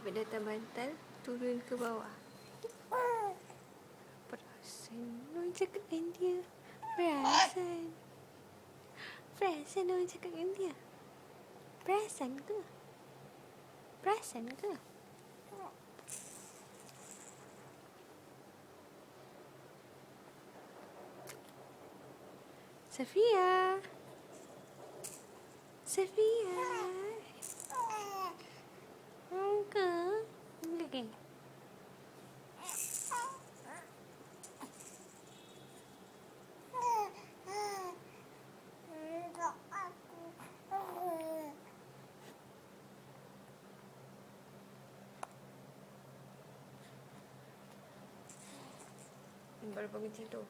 daripada atas bantal turun ke bawah. Perasan orang cakap dengan dia. Perasan orang cakap dengan dia. Perasan ke? Safia. Ke? Lagi. Baru bangun tidur.